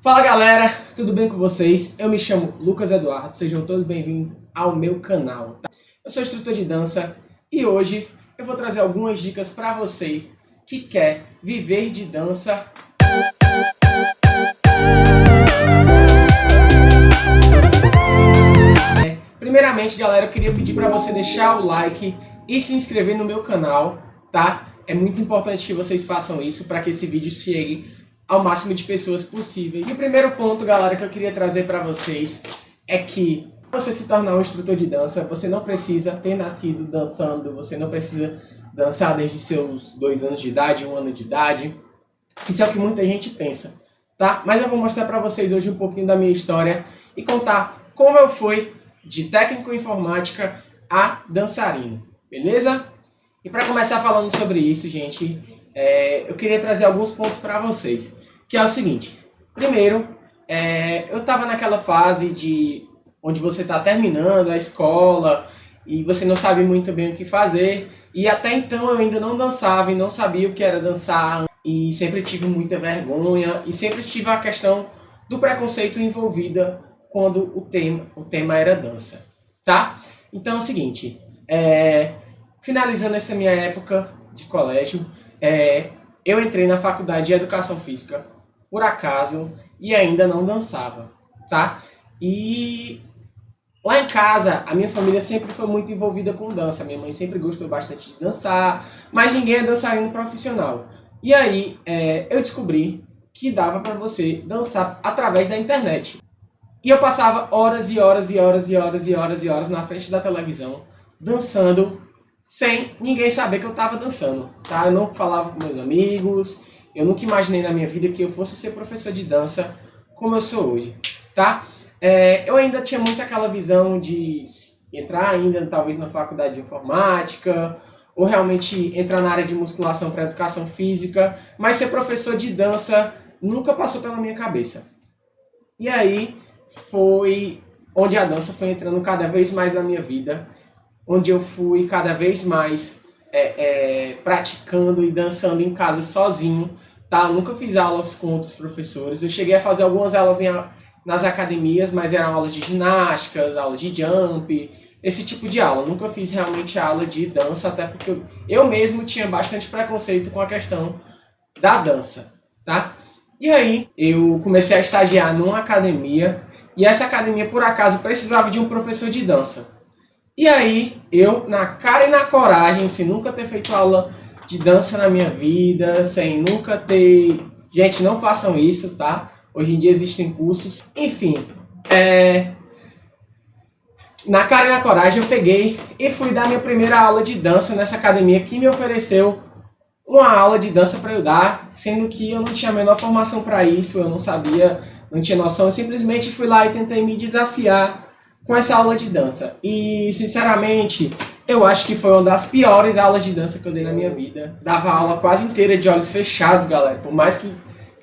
Fala galera, tudo bem com vocês? Eu me chamo Lucas Eduardo, sejam todos bem-vindos ao meu canal. Tá? Eu sou instrutor de dança e hoje eu vou trazer algumas dicas para você que quer viver de dança. Primeiramente, galera, eu queria pedir para você deixar o like e se inscrever no meu canal, tá? É muito importante que vocês façam isso para que esse vídeo chegue ao máximo de pessoas possíveis. E o primeiro ponto, galera, que eu queria trazer para vocês é que para você se tornar um instrutor de dança, você não precisa ter nascido dançando, você não precisa dançar desde seus 2 anos de idade, 1 ano de idade. Isso é o que muita gente pensa, tá? Mas eu vou mostrar para vocês hoje um pouquinho da minha história e contar como eu fui de técnico em informática a dançarino, beleza? E para começar falando sobre isso, gente, eu queria trazer alguns pontos para vocês, que é o seguinte. Primeiro, eu estava naquela fase onde você está terminando a escola e você não sabe muito bem o que fazer, e até então eu ainda não dançava e não sabia o que era dançar, e sempre tive muita vergonha, e sempre tive a questão do preconceito envolvida quando o tema era dança, tá? Então é o seguinte, finalizando essa minha época de colégio, eu entrei na faculdade de Educação Física, por acaso, e ainda não dançava, tá? E lá em casa, a minha família sempre foi muito envolvida com dança. Minha mãe sempre gostou bastante de dançar, mas ninguém é dançarino profissional. E aí, eu descobri que dava para você dançar através da internet. E eu passava horas e horas e horas e horas e horas e horas na frente da televisão, dançando, sem ninguém saber que eu estava dançando, tá? Eu não falava com meus amigos, eu nunca imaginei na minha vida que eu fosse ser professor de dança como eu sou hoje, tá? Eu ainda tinha muito aquela visão de entrar ainda talvez na faculdade de informática, ou realmente entrar na área de musculação para educação física, mas ser professor de dança nunca passou pela minha cabeça. E aí foi onde a dança foi entrando cada vez mais na minha vida, onde eu fui cada vez mais praticando e dançando em casa sozinho, tá? Eu nunca fiz aulas com outros professores. Eu cheguei a fazer algumas aulas nas academias, mas eram aulas de ginásticas, aulas de jump, esse tipo de aula. Eu nunca fiz realmente aula de dança, até porque eu mesmo tinha bastante preconceito com a questão da dança, tá? E aí eu comecei a estagiar numa academia, e essa academia, por acaso, precisava de um professor de dança. E aí, eu, na cara e na coragem, sem nunca ter feito aula de dança na minha vida, sem nunca ter... Gente, não façam isso, tá? Hoje em dia existem cursos. Enfim, na cara e na coragem eu peguei e fui dar minha primeira aula de dança nessa academia que me ofereceu uma aula de dança para eu dar, sendo que eu não tinha a menor formação para isso, eu não sabia, não tinha noção, eu simplesmente fui lá e tentei me desafiar com essa aula de dança. E, sinceramente, eu acho que foi uma das piores aulas de dança que eu dei na minha vida. Dava a aula quase inteira de olhos fechados, galera. Por mais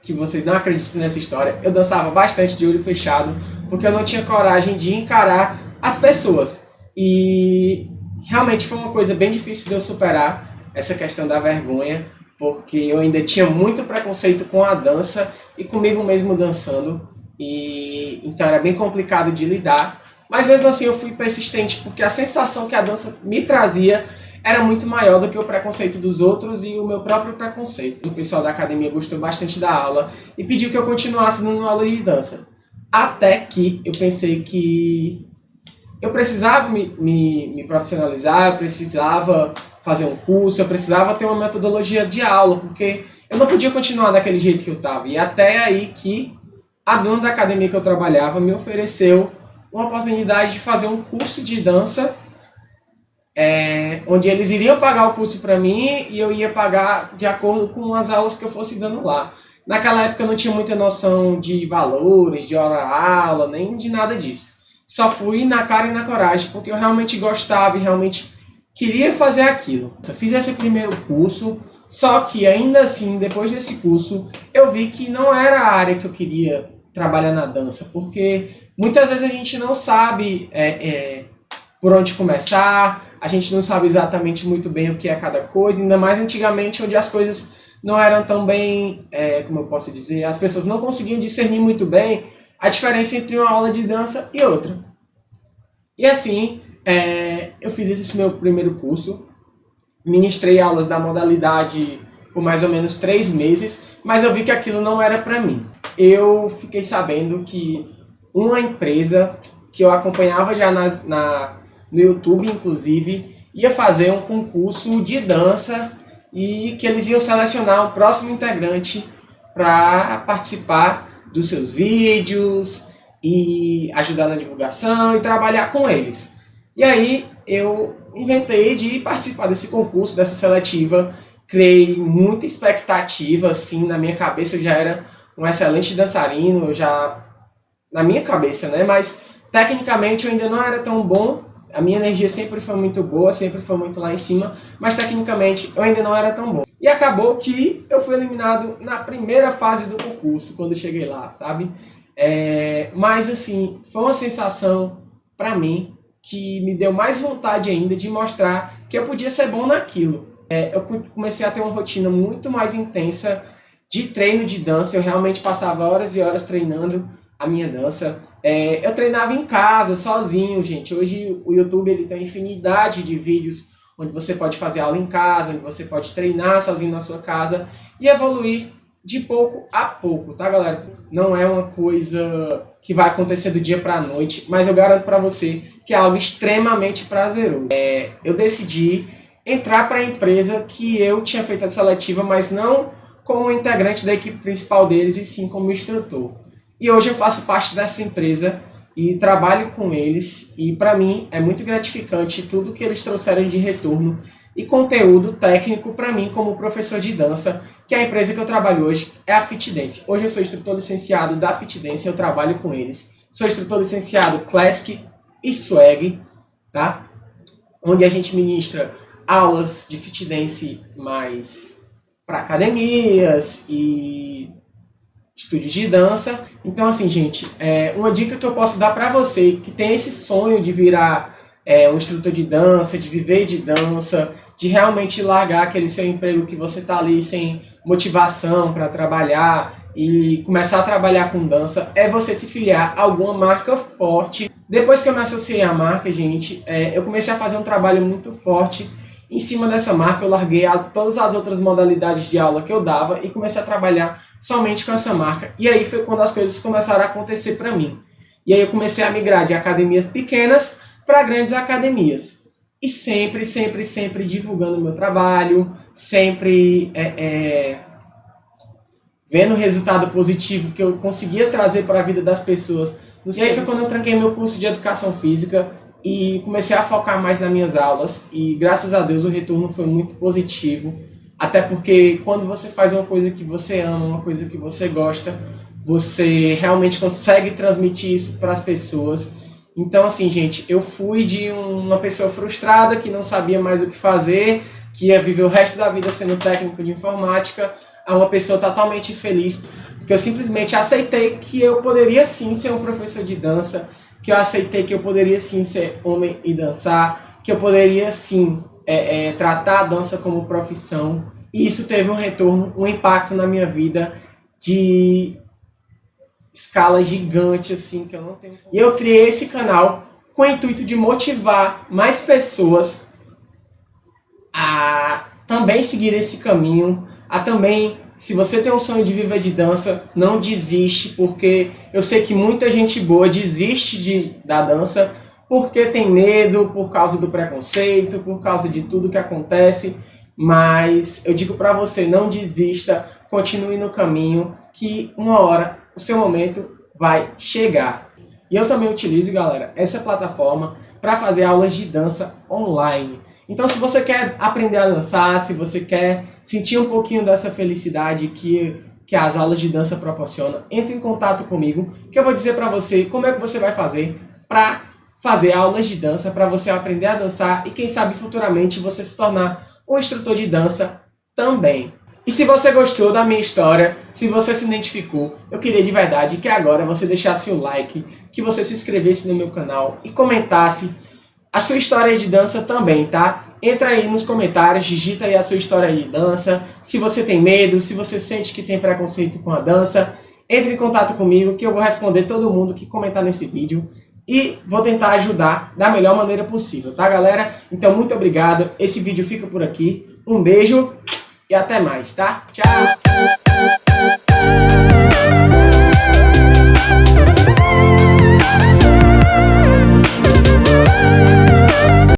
que vocês não acreditem nessa história, eu dançava bastante de olho fechado, porque eu não tinha coragem de encarar as pessoas. E realmente foi uma coisa bem difícil de eu superar, essa questão da vergonha, porque eu ainda tinha muito preconceito com a dança e comigo mesmo dançando. E então era bem complicado de lidar. Mas mesmo assim eu fui persistente, porque a sensação que a dança me trazia era muito maior do que o preconceito dos outros e o meu próprio preconceito. O pessoal da academia gostou bastante da aula e pediu que eu continuasse dando aula de dança. Até que eu pensei que eu precisava me profissionalizar, eu precisava fazer um curso, eu precisava ter uma metodologia de aula, porque eu não podia continuar daquele jeito que eu estava. E até aí que a dona da academia que eu trabalhava me ofereceu uma oportunidade de fazer um curso de dança, onde eles iriam pagar o curso para mim e eu ia pagar de acordo com as aulas que eu fosse dando lá. Naquela época eu não tinha muita noção de valores, de hora-aula, nem de nada disso. Só fui na cara e na coragem, porque eu realmente gostava e realmente queria fazer aquilo. Eu fiz esse primeiro curso, só que ainda assim, depois desse curso, eu vi que não era a área que eu queria trabalhar na dança, porque muitas vezes a gente não sabe por onde começar, a gente não sabe exatamente muito bem o que é cada coisa, ainda mais antigamente, onde as coisas não eram tão bem, como eu posso dizer, as pessoas não conseguiam discernir muito bem a diferença entre uma aula de dança e outra. E assim, eu fiz esse meu primeiro curso, ministrei aulas da modalidade por mais ou menos 3 meses, mas eu vi que aquilo não era para mim. Eu fiquei sabendo que uma empresa que eu acompanhava já no YouTube, inclusive, ia fazer um concurso de dança e que eles iam selecionar um próximo integrante para participar dos seus vídeos e ajudar na divulgação e trabalhar com eles. E aí eu inventei de participar desse concurso, dessa seletiva, criei muita expectativa, assim, na minha cabeça eu já era um excelente dançarino, eu já, na minha cabeça, né, mas tecnicamente eu ainda não era tão bom, a minha energia sempre foi muito boa, sempre foi muito lá em cima, mas tecnicamente eu ainda não era tão bom. E acabou que eu fui eliminado na primeira fase do concurso, quando eu cheguei lá, sabe? Mas assim, foi uma sensação para mim que me deu mais vontade ainda de mostrar que eu podia ser bom naquilo. Eu comecei a ter uma rotina muito mais intensa de treino de dança, eu realmente passava horas e horas treinando a minha dança. Eu treinava em casa, sozinho, gente. Hoje o YouTube ele tem uma infinidade de vídeos onde você pode fazer aula em casa, onde você pode treinar sozinho na sua casa e evoluir de pouco a pouco, tá, galera? Não é uma coisa que vai acontecer do dia para a noite, mas eu garanto para você que é algo extremamente prazeroso. Eu decidi entrar para a empresa que eu tinha feito a seletiva, mas não como integrante da equipe principal deles, e sim como instrutor. E hoje eu faço parte dessa empresa e trabalho com eles, e para mim é muito gratificante tudo que eles trouxeram de retorno e conteúdo técnico para mim como professor de dança, que a empresa que eu trabalho hoje é a Fit Dance. Hoje eu sou instrutor licenciado da Fit Dance, eu trabalho com eles. Sou instrutor licenciado Classic e Swag, tá? Onde a gente ministra aulas de Fit Dance mais para academias e estúdios de dança. Então, assim, gente, uma dica que eu posso dar para você que tem esse sonho de virar um instrutor de dança, de viver de dança, de realmente largar aquele seu emprego que você tá ali sem motivação para trabalhar e começar a trabalhar com dança, é você se filiar a alguma marca forte. Depois que eu me associei à marca, gente, eu comecei a fazer um trabalho muito forte. Em cima dessa marca, eu larguei todas as outras modalidades de aula que eu dava e comecei a trabalhar somente com essa marca. E aí foi quando as coisas começaram a acontecer para mim. E aí eu comecei a migrar de academias pequenas para grandes academias. E sempre, sempre, sempre divulgando o meu trabalho, sempre vendo o resultado positivo que eu conseguia trazer para a vida das pessoas. E aí foi quando eu tranquei meu curso de Educação Física e comecei a focar mais nas minhas aulas, e graças a Deus o retorno foi muito positivo, até porque quando você faz uma coisa que você ama, uma coisa que você gosta, você realmente consegue transmitir isso para as pessoas. Então, assim, gente, eu fui de uma pessoa frustrada que não sabia mais o que fazer, que ia viver o resto da vida sendo técnico de informática, a uma pessoa totalmente feliz, porque eu simplesmente aceitei que eu poderia sim ser um professor de dança, que eu aceitei que eu poderia sim ser homem e dançar, que eu poderia sim tratar a dança como profissão, e isso teve um retorno, um impacto na minha vida de escala gigante, assim, que eu não tenho. E eu criei esse canal com o intuito de motivar mais pessoas a também seguir esse caminho, a também, se você tem um sonho de viver de dança, não desiste, porque eu sei que muita gente boa desiste da dança porque tem medo, por causa do preconceito, por causa de tudo que acontece, mas eu digo para você, não desista, continue no caminho, que uma hora o seu momento vai chegar. E eu também utilizo, galera, essa plataforma para fazer aulas de dança online. Então, se você quer aprender a dançar, se você quer sentir um pouquinho dessa felicidade que as aulas de dança proporcionam, entre em contato comigo, que eu vou dizer para você como é que você vai fazer para fazer aulas de dança, para você aprender a dançar e, quem sabe, futuramente você se tornar um instrutor de dança também. E se você gostou da minha história, se você se identificou, eu queria de verdade que agora você deixasse o like, que você se inscrevesse no meu canal e comentasse a sua história de dança também, tá? entra aí nos comentários, digita aí a sua história de dança, se você tem medo, se você sente que tem preconceito com a dança, entre em contato comigo que eu vou responder todo mundo que comentar nesse vídeo e vou tentar ajudar da melhor maneira possível, tá galera? Então muito obrigado, esse vídeo fica por aqui, um beijo e até mais, tá? Tchau!